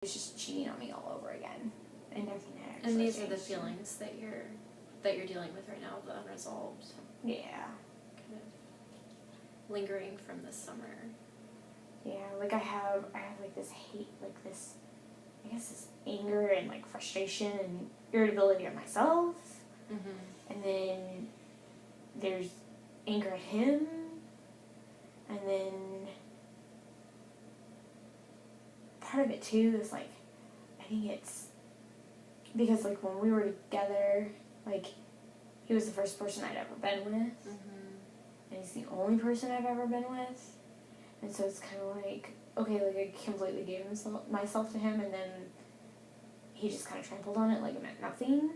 was just cheating on me all over again, and nothing had actually And these changed. are the feelings that you're dealing with right now, the unresolved. Yeah. Kind of lingering from this summer. Yeah, like I have like this hate, like this, I guess this anger and like frustration and irritability at myself. Mm-hmm. And then there's anger at him. And then part of it too is like, I think it's because like when we were together, like he was the first person I'd ever been with. Mm-hmm. And he's the only person I've ever been with. And so it's kind of like, okay, like I completely gave myself to him, and then he just kind of trampled on it like it meant nothing.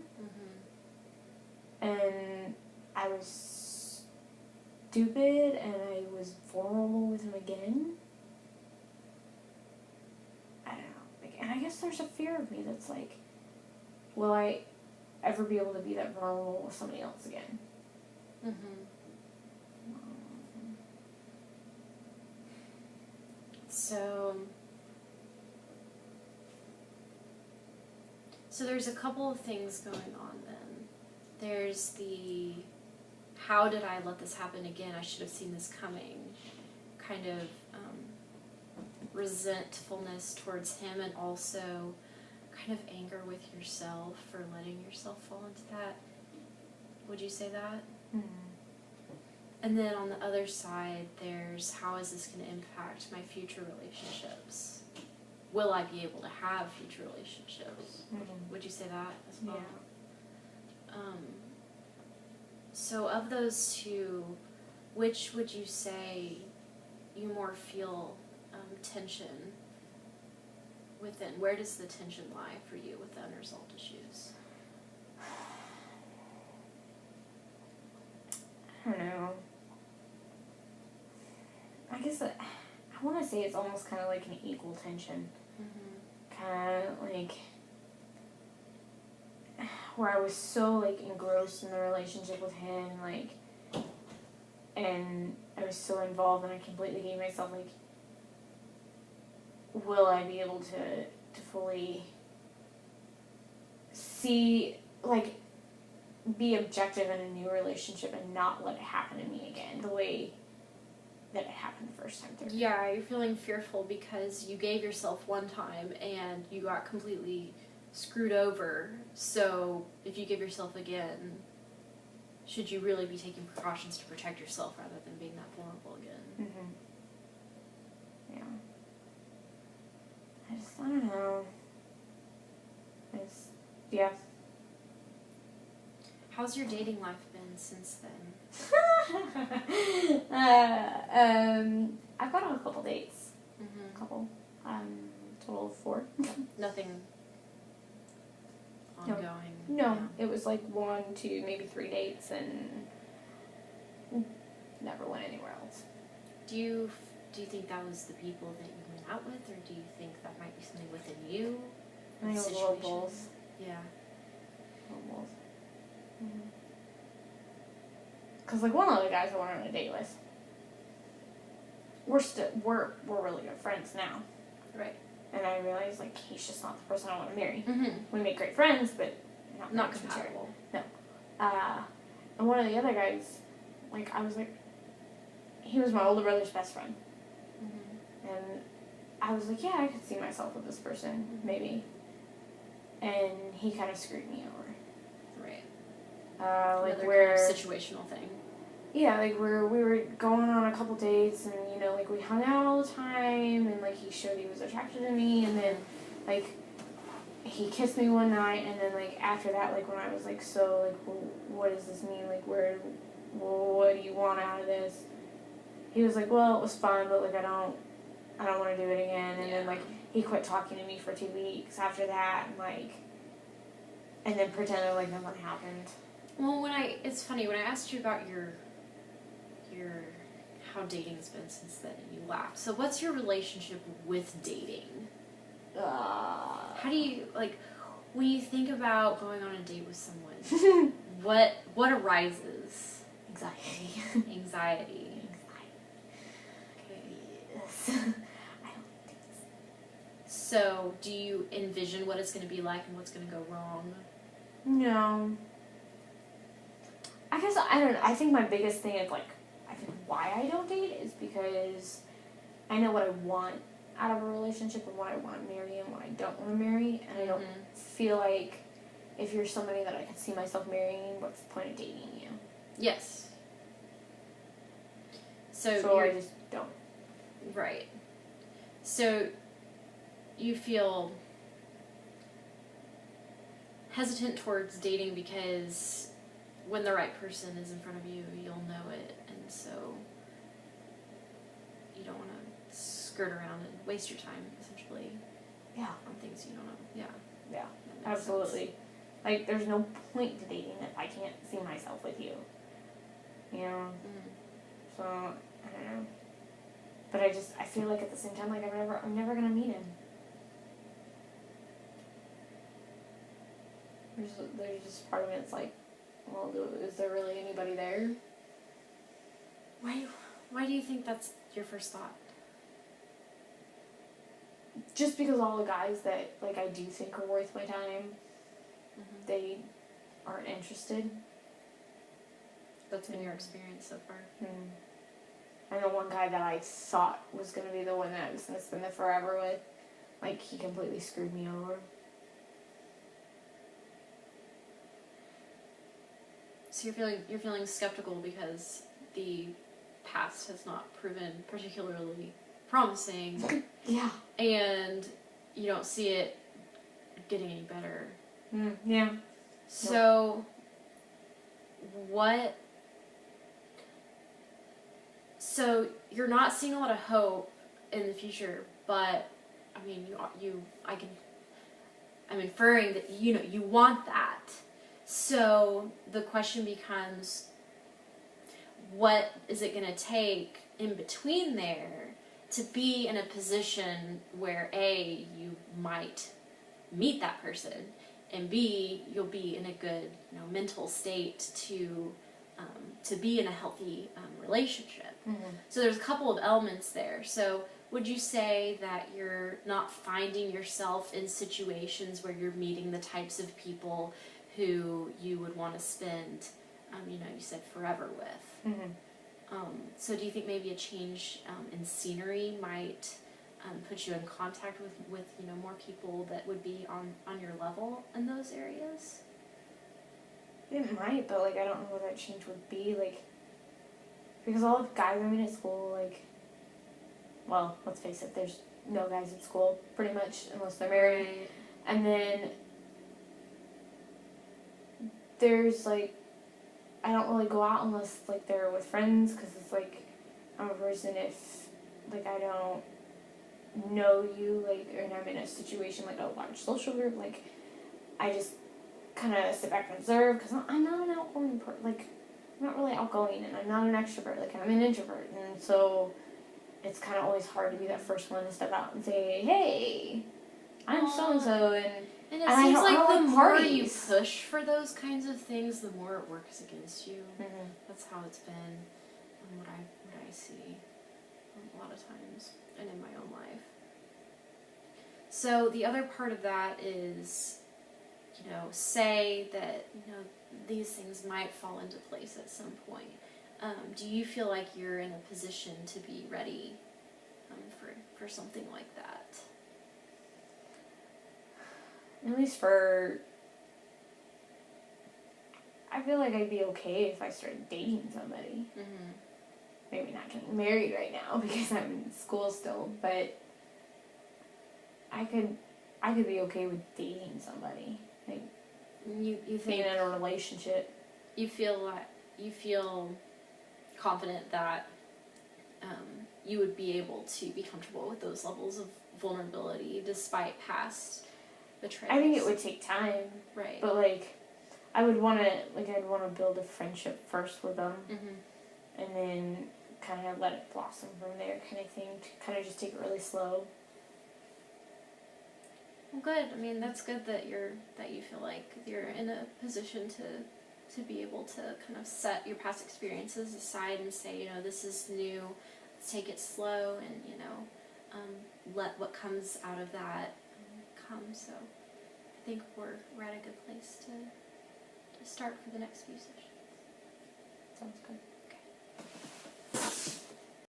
Mm-hmm. And I was stupid, and I was vulnerable with him again. I don't know. Like, and I guess there's a fear of me that's like, will I ever be able to be that vulnerable with somebody else again? Mm-hmm. So there's a couple of things going on then. There's the, how did I let this happen again? I should have seen this coming. Kind of resentfulness towards him, and also kind of anger with yourself for letting yourself fall into that. Would you say that? Mm-hmm. And then on the other side, there's how is this going to impact my future relationships? Will I be able to have future relationships? Mm-hmm. Would you say that as well? Yeah. So of those two, which would you say you more feel tension within? Where does the tension lie for you with the unresolved issues? I don't know. I guess I want to say it's almost kind of like an equal tension. Mm-hmm. Kind of like where I was so like engrossed in the relationship with him, like, and I was so involved, and I completely gave myself like, will I be able to fully see, like, be objective in a new relationship and not let it happen to me again the way that it happened the first time through. Yeah, you're feeling fearful because you gave yourself one time and you got completely screwed over. So if you give yourself again, should you really be taking precautions to protect yourself rather than being that vulnerable again? Mm-hmm. Yeah. I don't know. Yeah. How's your dating life been since then? I've gone on a couple dates. Mm-hmm. Total of 4. Nothing ongoing? No, Yeah. it was like 1, 2, maybe 3 dates, and never went anywhere else. Do you think that was the people that you went out with, or do you think that might be something within you? I think it was a little both. Yeah. Almost. Because like one of the guys I went on a date with, we're really good friends now. Right. And I realized like he's just not the person I want to marry. Mm-hmm. We make great friends, but Not compatible. No. And one of the other guys, like I was like, he was my older brother's best friend. Mm-hmm. And I was like, yeah, I could see myself with this person, maybe. And he kind of screwed me over. Right. Like Another where kind of situational thing. Yeah, like we were going on a couple dates, and like we hung out all the time, and like he showed he was attracted to me, and then like he kissed me one night, and then like after that, like when I was like, so like what does this mean, like what do you want out of this? He was like, well, it was fun, but like I don't want to do it again. And then like he quit talking to me for 2 weeks after that, and then pretended like nothing happened. Well, it's funny, when I asked you about your how dating's been since then, and you laughed. So what's your relationship with dating? How do you, like, when you think about going on a date with someone, what arises? Anxiety. Anxiety. Okay. Yes. I don't think So, do you envision what it's going to be like and what's going to go wrong? No. I guess, I don't know. I think my biggest thing is, like, I think why I don't date is because I know what I want out of a relationship and what I want to marry and what I don't want to marry. And I don't feel like if you're somebody that I can see myself marrying, what's the point of dating you? Yes. So I just don't. Right. So you feel hesitant towards dating because when the right person is in front of you, you'll know it, and so you don't want to skirt around and waste your time, essentially. Yeah. On things you don't know. Yeah. Yeah. Absolutely. Sense. Like, there's no point to dating if I can't see myself with you. You know? So, I don't know. But I feel like at the same time, like, I'm never gonna meet him. There's just part of me that's like, well, is there really anybody there? Why do you think that's your first thought? Just because all the guys that, like, I do think are worth my time, they aren't interested. That's been your experience so far? I know one guy that I thought was going to be the one that I was going to spend it forever with, like, he completely screwed me over. So you're feeling skeptical because the past has not proven particularly promising. Yeah. And you don't see it getting any better. Yeah. So So you're not seeing a lot of hope in the future, but I mean, I'm inferring that you want that. So the question becomes, what is it going to take in between there to be in a position where A, you might meet that person, and B, you'll be in a good mental state to be in a healthy relationship. So there's a couple of elements there. So would you say that you're not finding yourself in situations where you're meeting the types of people who you would want to spend, you said forever with? So do you think maybe a change in scenery might put you in contact with more people that would be on your level in those areas? It might, but, like, I don't know what that change would be, like, because all the guys I meet at school, like, well, let's face it, there's no guys at school, pretty much, unless they're married. Right. And then there's, like, I don't really go out unless, like, they're with friends, because it's, like, I'm a person if, like, I don't know you, like, and I'm in a situation, like, a large social group, like, I just kind of sit back and observe, because I'm not an outgoing person, like, I'm not really outgoing, and I'm not an extrovert, like, I'm an introvert, and so it's kind of always hard to be that first one to step out and say, hey, I'm so-and-so, and it seems like the more you push for those kinds of things, the more it works against you. That's how it's been, and what I see a lot of times, and in my own life. So the other part of that is, say that these things might fall into place at some point. Do you feel like you're in a position to be ready for something like that? At least I feel like I'd be okay if I started dating somebody. Maybe not getting married right now because I'm in school still, but I could be okay with dating somebody. Like, you think being in a relationship. You feel confident that you would be able to be comfortable with those levels of vulnerability despite past betrayals. I think it would take time. Right. But, like, I'd want to build a friendship first with them. And then kind of let it blossom from there, kind of thing. To kind of just take it really slow. Well, good. I mean, that's good that you feel like you're in a position to be able to kind of set your past experiences aside and say, this is new. Let's take it slow, and let what comes out of that come. So I think we're at a good place to start for the next few sessions. Sounds good.